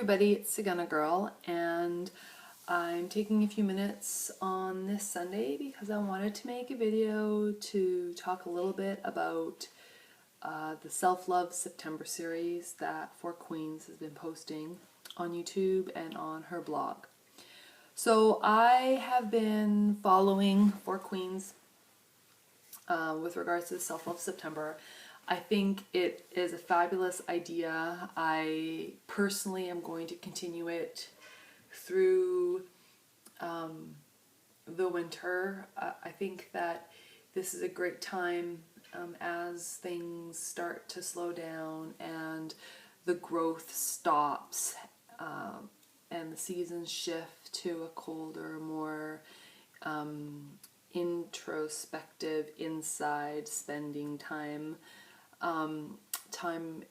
everybody, it's Sagana Girl, and I'm taking a few minutes on this Sunday because I wanted to make a video to talk a little bit about the Self-Love September series that Four Queens has been posting on YouTube and on her blog. So I have been following Four Queens with regards to the Self-Love September. I think it is a fabulous idea. I personally am going to continue it through the winter. I think that this is a great time as things start to slow down and the growth stops and the seasons shift to a colder, more introspective, inside spending time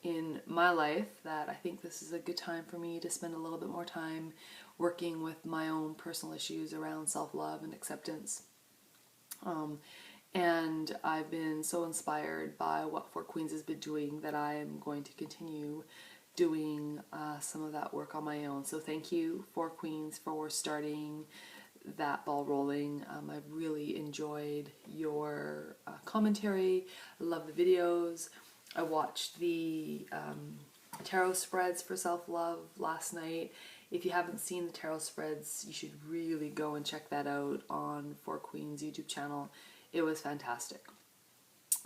in my life, that I think this is a good time for me to spend a little bit more time working with my own personal issues around self-love and acceptance. And I've been so inspired by what Four Queens has been doing that I am going to continue doing some of that work on my own. So thank you, Four Queens, for starting that ball rolling. I've really enjoyed your commentary. I love the videos. I watched the tarot spreads for self-love last night. If you haven't seen the tarot spreads, you should really go and check that out on Four Queens YouTube channel. It was fantastic.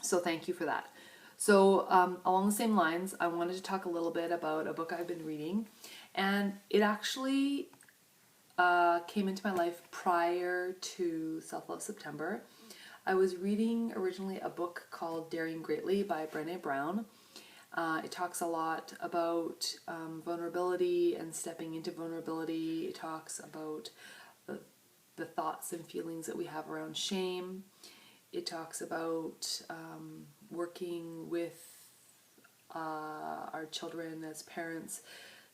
So thank you for that. So along the same lines, I wanted to talk a little bit about a book I've been reading, and it actually came into my life prior to Self-Love September. I was reading originally a book called Daring Greatly by Brene. It talks a lot about vulnerability and stepping into vulnerability. It talks about the thoughts and feelings that we have around shame. It talks about working with our children as parents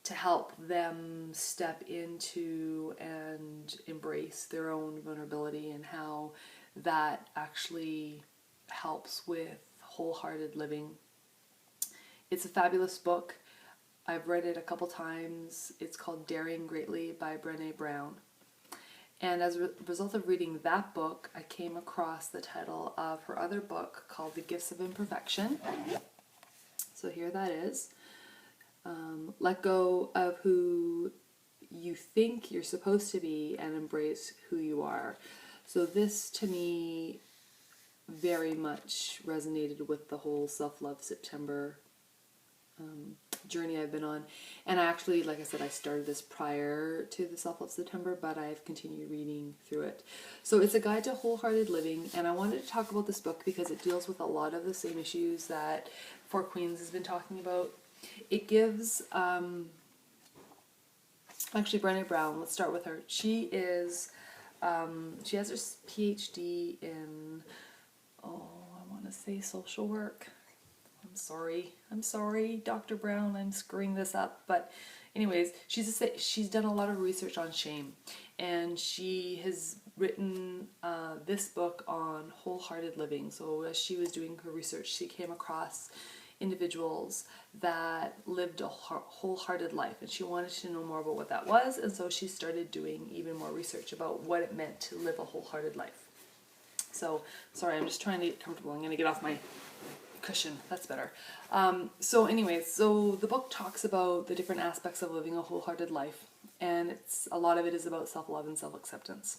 to help them step into and embrace their own vulnerability, and how that actually helps with wholehearted living. It's a fabulous book. I've read it a couple times. It's called Daring Greatly by Brene. And as a result of reading that book, I came across the title of her other book called The Gifts of Imperfection. So here that is. Let go of who you think you're supposed to be and embrace who you are. So this, to me, very much resonated with the whole Self-Love September journey I've been on. And I actually, like I said, I started this prior to the Self-Love September, but I've continued reading through it. So it's a guide to wholehearted living, and I wanted to talk about this book because it deals with a lot of the same issues that Four Queens has been talking about. It gives, actually Brene Brown, let's start with her. She is, she has her PhD in, I want to say social work. I'm sorry, Dr. Brown, I'm screwing this up. But anyways, she's done a lot of research on shame, and she has written this book on wholehearted living. So as she was doing her research, she came across individuals that lived a wholehearted life, and she wanted to know more about what that was, and so she started doing even more research about what it meant to live a wholehearted life. So, sorry, I'm just trying to get comfortable. I'm going to get off my cushion. That's better. So anyways, so the book talks about the different aspects of living a wholehearted life, and a lot of it is about self-love and self-acceptance.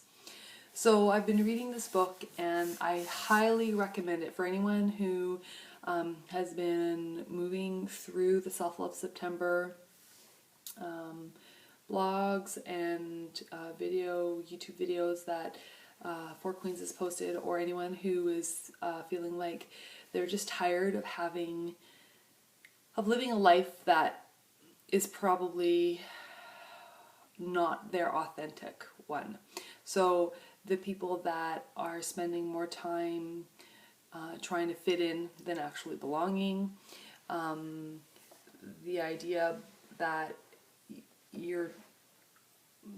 So I've been reading this book, and I highly recommend it for anyone who has been moving through the Self-Love September blogs and YouTube videos that Four Queens has posted, or anyone who is feeling like they're just tired of living a life that is probably not their authentic one. So the people that are spending more time trying to fit in than actually belonging, the idea that you're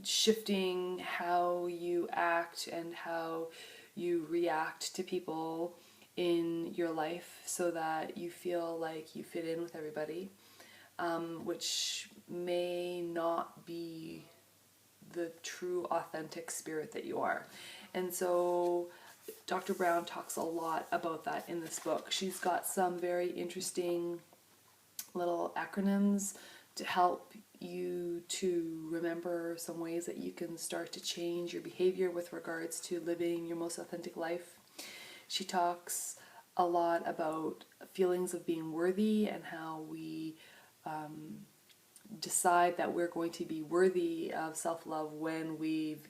shifting how you act and how you react to people in your life so that you feel like you fit in with everybody, which may not the true authentic spirit that you are. And so Dr. Brown talks a lot about that in this book. She's got some very interesting little acronyms to help you to remember some ways that you can start to change your behavior with regards to living your most authentic life. She talks a lot about feelings of being worthy and how we decide that we're going to be worthy of self-love when we've,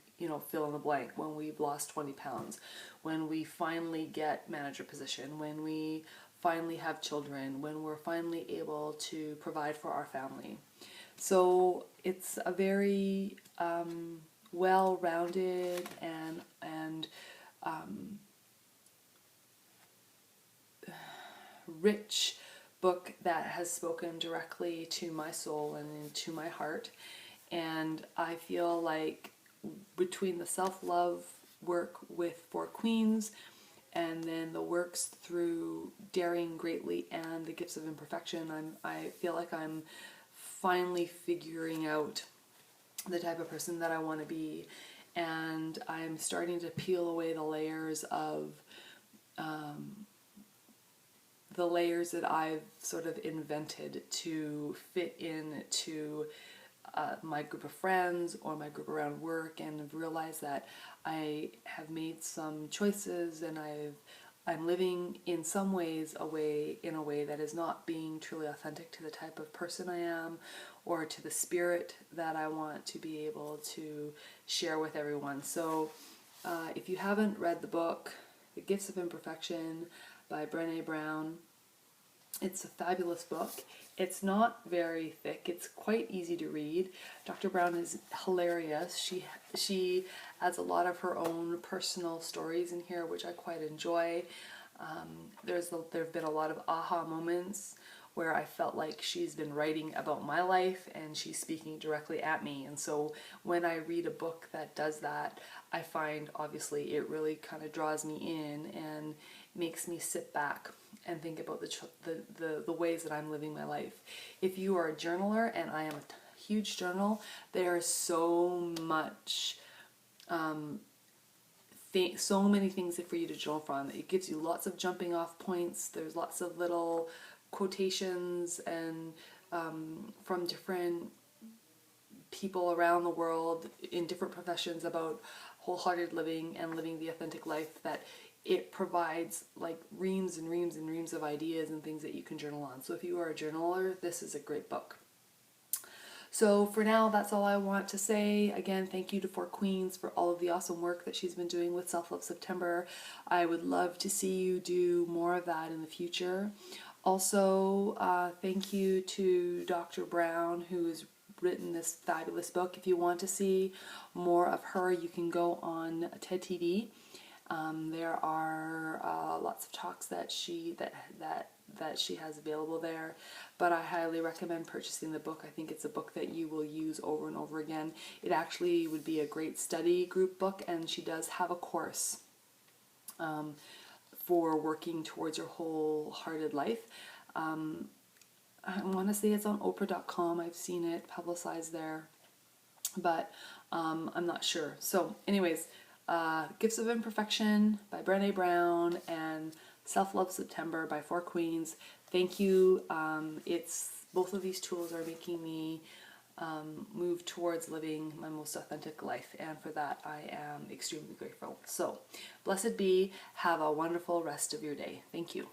fill in the blank, when we've lost 20 pounds, when we finally get manager position, when we finally have children, when we're finally able to provide for our family. So it's a very well-rounded and rich book that has spoken directly to my soul and to my heart. And I feel like between the self-love work with Four Queens and then the works through Daring Greatly and the Gifts of Imperfection, I feel like I'm finally figuring out the type of person that I want to be, and I'm starting to peel away the layers that I've sort of invented to fit into my group of friends or my group around work, and I've realized that I have made some choices and I'm living in some ways in a way that is not being truly authentic to the type of person I am or to the spirit that I want to be able to share with everyone. So if you haven't read the book, The Gifts of Imperfection by Brene Brown, it's a fabulous book. It's not very thick. It's quite easy to read. Dr. Brown is hilarious. She adds a lot of her own personal stories in here, which I quite enjoy. There have been a lot of aha moments where I felt like she's been writing about my life and she's speaking directly at me. And so when I read a book that does that, I find obviously it really kind of draws me in and makes me sit back and think about the ways that I'm living my life. If you are a journaler, and I am a huge journal, there is so much, so many things for you to journal from. It gives you lots of jumping off points. There's lots of little quotations and from different people around the world in different professions about wholehearted living and living the authentic life, that it provides like reams and reams and reams of ideas and things that you can journal on. So if you are a journaler, this is a great book. So for now, that's all I want to say. Again, thank you to Four Queens for all of the awesome work that she's been doing with Self-Love September. I would love to see you do more of that in the future. Also, thank you to Dr. Brown, who has written this fabulous book. If you want to see more of her, you can go on TED TV. There are lots of talks that she has available there, but I highly recommend purchasing the book. I think it's a book that you will use over and over again. It actually would be a great study group book, and she does have a course for working towards your wholehearted life. I want to say it's on Oprah.com. I've seen it publicized there, but I'm not sure. So anyways, Gifts of Imperfection by Brene Brown and Self-Love September by Four Queens. Thank you. Both of these tools are making me move towards living my most authentic life, and for that I am extremely grateful. So, blessed be. Have a wonderful rest of your day. Thank you.